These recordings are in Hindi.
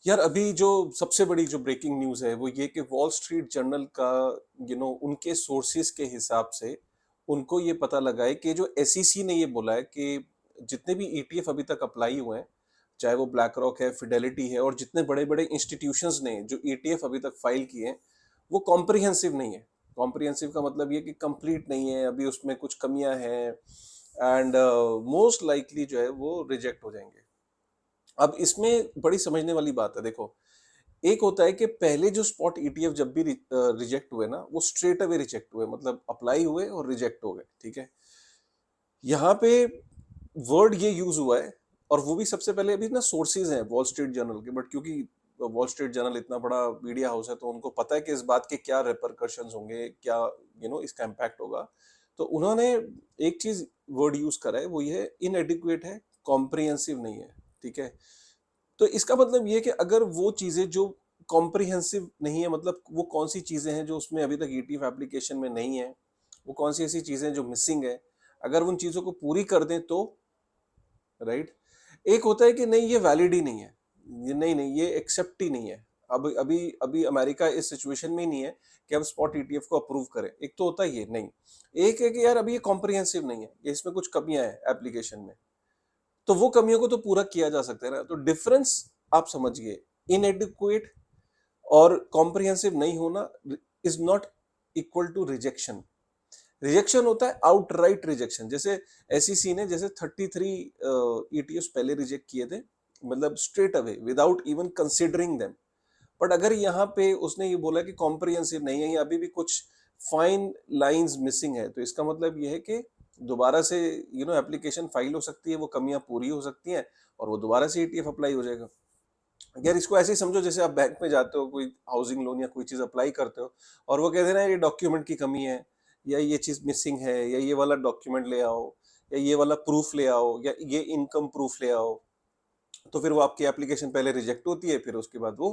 यार अभी जो सबसे बड़ी जो ब्रेकिंग न्यूज़ है वो ये कि वॉल स्ट्रीट जर्नल का उनके सोर्सेस के हिसाब से उनको ये पता लगा है कि जो एसईसी ने ये बोला है कि जितने भी ईटीएफ अभी तक अप्लाई हुए हैं, चाहे वो ब्लैक रॉक है, फिडेलिटी है और जितने बड़े-बड़े इंस्टीट्यूशंस ने जो ईटीएफ अभी तक फाइल किए हैं, वो कॉम्प्रिहेंसिव नहीं है। कॉम्प्रिहेंसिव का मतलब ये कि कंप्लीट नहीं है, अभी उसमें कुछ कमियां हैं एंड मोस्ट लाइकली जो है वो रिजेक्ट हो जाएंगे। अब इसमें बड़ी समझने वाली बात है, देखो, एक होता है कि पहले जो स्पॉट ईटीएफ जब भी रिजेक्ट हुए ना, वो स्ट्रेट अवे रिजेक्ट हुए, मतलब अप्लाई हुए और रिजेक्ट हो गए, ठीक है। यहाँ पे वर्ड ये यूज हुआ है, और वो भी सबसे पहले अभी ना सोर्सेज हैं वॉल स्ट्रीट जर्नल के, बट क्योंकि वॉल स्ट्रीट जर्नल इतना बड़ा मीडिया हाउस है तो उनको पता है कि इस बात के क्या रेपरकशंस होंगे, क्या इसका इम्पैक्ट होगा। तो उन्होंने एक चीज वर्ड यूज करा है, वो ये है, इनएडिक्वेट है, कॉम्प्रिहेंसिव नहीं है, ठीक है। तो इसका मतलब ये है कि अगर वो चीजें जो कॉम्प्रिहेंसिव नहीं है, मतलब वो कौन सी चीजें हैं जो उसमें अभी तक ईटीएफ एप्लीकेशन में नहीं है, वो कौन सी ऐसी चीजें जो मिसिंग है, अगर उन चीजों को पूरी कर दें तो, राइट। एक होता है कि नहीं ये वैलिड ही नहीं है, ये नहीं नहीं ये एक्सेप्ट ही नहीं है। अब अभी अभी अमेरिका इस सिचुएशन में ही नहीं है कि हम स्पॉट ईटीएफ को अप्रूव करें। एक तो होता है ये नहीं, एक है कि यार अभी ये कॉम्प्रिहेंसिव नहीं है, ये इसमें कुछ कमियां हैं एप्लीकेशन में, तो वो कमियों को तो पूरा किया जा सकता है ना। तो डिफरेंस आप समझिए, इनएडिक्वेट और कॉम्प्रिहेंसिव नहीं होना is not equal to rejection. Rejection होता है आउटराइट रिजेक्शन, जैसे एसईसी ने जैसे 33 ईटीएफ पहले रिजेक्ट किए थे, मतलब straight away without even considering them. But अगर यहाँ पे उसने ये बोला कि कॉम्प्रिहेंसिव नहीं है, या अभी भी कुछ फाइन लाइंस मिसिंग है, तो इसका मतलब ये है कि दोबारा से एप्लीकेशन फाइल हो सकती है, वो कमियां पूरी हो सकती हैं और वो दोबारा से ईटीएफ अप्लाई हो जाएगा। यार इसको ऐसे ही समझो जैसे आप बैंक में जाते हो, कोई हाउसिंग लोन या कोई चीज अप्लाई करते हो, और वो कहते हैं ना ये डॉक्यूमेंट की कमी है, या ये चीज मिसिंग है, या ये वाला डॉक्यूमेंट ले आओ, या ये वाला प्रूफ ले आओ, या ये इनकम प्रूफ ले आओ। तो फिर वो आपकी एप्लीकेशन पहले रिजेक्ट होती है, फिर उसके बाद वो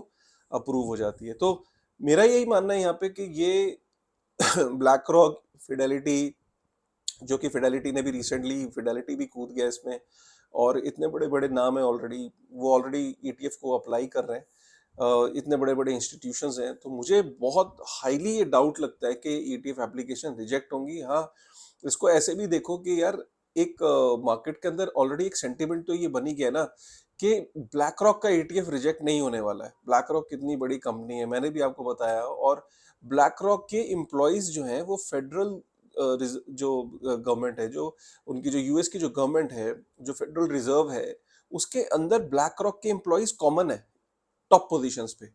अप्रूव हो जाती है। तो मेरा यही मानना है यहाँ पे कि ये ब्लैक रॉक, फिडेलिटी, जो कि फिडेलिटी ने भी रिसेंटली, फिडेलिटी भी कूद गया इसमें, और इतने बड़े बड़े नाम है ऑलरेडी, वो ऑलरेडी ईटीएफ को अप्लाई कर रहे हैं, इतने बड़े बड़े इंस्टीट्यूशंस हैं, तो मुझे बहुत हाईली ये डाउट लगता है कि ईटीएफ एप्लीकेशन रिजेक्ट होंगी। हाँ, इसको ऐसे भी देखो कि यार एक मार्केट के अंदर ऑलरेडी एक सेंटिमेंट तो ये बनी गया ना कि ब्लैक रॉक का ईटीएफ रिजेक्ट नहीं होने वाला है। ब्लैक रॉक कितनी बड़ी कंपनी है, मैंने भी आपको बताया, और ब्लैक रॉक के एम्प्लॉयज जो हैं वो फेडरल जो गवर्नमेंट है, जो उनकी जो यूएस की जो गवर्नमेंट है, जो फेडरल रिजर्व है, उसके अंदर ब्लैक रॉक के एम्प्लॉयज कॉमन है, टॉप पोजीशंस पे।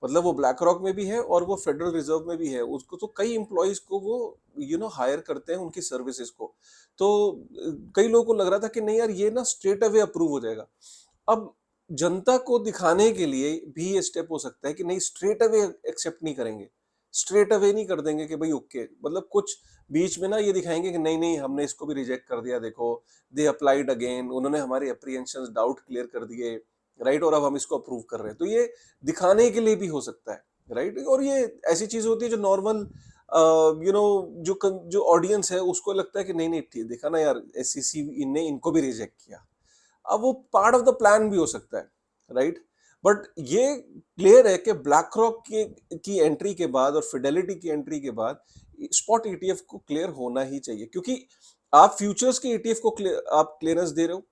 मतलब वो ब्लैक रॉक में भी है और वो फेडरल रिजर्व में भी है, उसको तो कई एम्प्लॉयज को वो हायर करते हैं उनकी सर्विसेज को। तो कई लोगों को लग रहा था कि नहीं यार ये ना स्ट्रेट अवे अप्रूव हो जाएगा। अब जनता को दिखाने के लिए भी ये स्टेप हो सकता है कि नहीं स्ट्रेट अवे एक्सेप्ट नहीं करेंगे, स्ट्रेट अवे नहीं कर देंगे कि भाई ओके, मतलब कुछ बीच में ना ये दिखाएंगे कि नहीं नहीं हमने इसको भी रिजेक्ट कर दिया, देखो दे अप्लाइड अगेन, उन्होंने हमारे अप्रीहेंशन डाउट क्लियर कर दिए, राइट, और अब हम इसको अप्रूव कर रहे हैं। तो ये दिखाने के लिए भी हो सकता है, राइट। और ये ऐसी चीज होती है जो नॉर्मल जो ऑडियंस है उसको लगता है कि नहीं नहीं ठीक देखा ना यार, एससीसी ने इनको भी रिजेक्ट किया। अब वो पार्ट ऑफ द प्लान भी हो सकता है, राइट। बट ये क्लियर है कि ब्लैक रॉक की एंट्री के बाद और फिडेलिटी की एंट्री के बाद स्पॉट ईटीएफ को क्लियर होना ही चाहिए, क्योंकि आप फ्यूचर्स के ईटीएफ को आप क्लियरेंस दे रहे हो।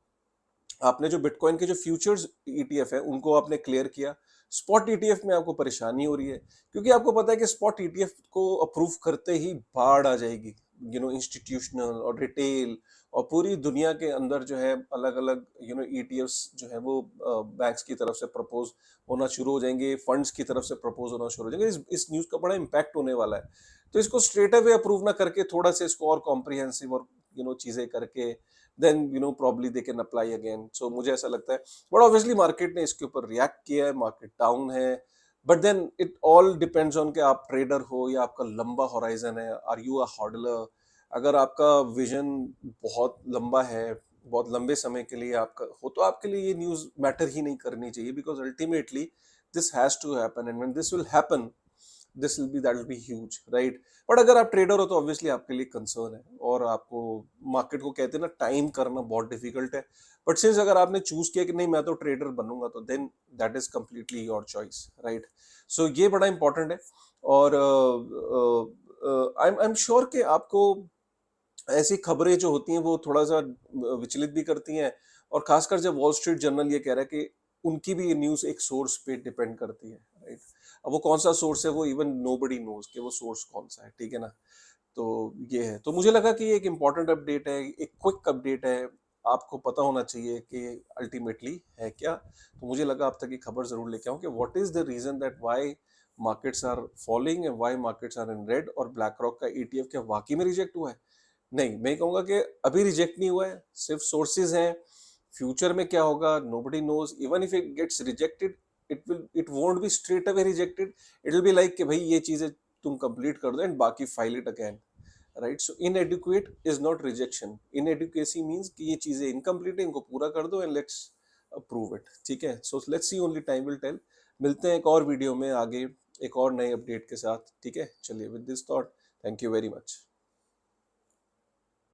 आपने जो बिटकॉइन के जो फ्यूचर्स ईटीएफ है उनको आपने क्लियर किया, स्पॉट ईटीएफ में आपको परेशानी हो रही है, क्योंकि आपको पता है कि स्पॉट ईटीएफ को अप्रूव करते ही बाढ़ आ जाएगी, इंस्टीट्यूशनल और रिटेल और पूरी दुनिया के अंदर जो है अलग अलग ईटीएफ्स जो है वो बैंक्स की तरफ से प्रपोज होना शुरू हो जाएंगे, फंड्स की तरफ से प्रपोज होना शुरू हो जाएंगे। इस न्यूज का बड़ा इम्पैक्ट होने वाला है। तो इसको स्ट्रेट अवे अप्रूव ना करके थोड़ा सा इसको और कॉम्प्रिहेंसिव और चीजें करके then probably they can apply again. So मुझे ऐसा लगता है, बट ऑब्वियसली मार्केट ने इसके ऊपर रिएक्ट किया है, मार्केट डाउन है। But then it all depends on कि आप ट्रेडर हो या आपका लंबा होराइजन है, आर यू अ हॉडलर। अगर आपका विजन बहुत लंबा है, बहुत लंबे समय के लिए आपका हो, तो आपके लिए ये न्यूज मैटर ही नहीं करनी चाहिए, because ultimately this has to happen, and when this will happen this will be that will be huge, right? But अगर आप ट्रेडर हो तो ऑब्वियसली आपके लिए कंसर्न है, और आपको मार्केट को कहते हैं ना टाइम करना बहुत डिफिकल्ट है। बट सिंस अगर आपने चूज किया कि नहीं मैं तो ट्रेडर बनूंगा, तो then that is completely your choice, right? So ये बड़ा इंपॉर्टेंट है। और आई एम श्योर कि आपको ऐसी खबरें जो होती हैं वो थोड़ा सा विचलित भी करती हैं, और खासकर जब वॉल स्ट्रीट जर्नल ये कह रहा है कि उनकी भी ये न्यूज़ एक सोर्स पे डिपेंड करती है, राइट? अब वो कौन सा सोर्स है वो इवन नोबडी नोज कि वो सोर्स कौन सा है, ठीक है ना? तो ये है, तो मुझे लगा कि ये एक इम्पॉर्टेंट अपडेट है, एक क्विक अपडेट है, आपको पता होना चाहिए कि अल्टीमेटली है क्या। तो मुझे लगा आप तक ये खबर जरूर लेके आऊं कि what is the reason that why markets are falling and why markets are in red, और ब्लैक रॉक का ईटीएफ क्या वाकई में रिजेक्ट हुआ है? नहीं, मैं कहूंगा कि अभी रिजेक्ट नहीं हुआ है, सिर्फ सोर्सेज हैं। फ्यूचर में क्या होगा nobody knows. Even if it gets rejected, it won't be straight away rejected. It will be like कि भाई ये चीजें तुम कंप्लीट कर दो एंड बाकी file it again, right? So inadequate is not rejection. Inadequacy means कि ये चीजें इनकम्प्लीट है, इनको पूरा कर दो एंड लेट्स अप्रूव इट, ठीक है? So let's see, only time will tell. मिलते हैं एक और वीडियो में आगे, एक और नए अपडेट के साथ, ठीक है? चलिए, with this thought, thank you very much.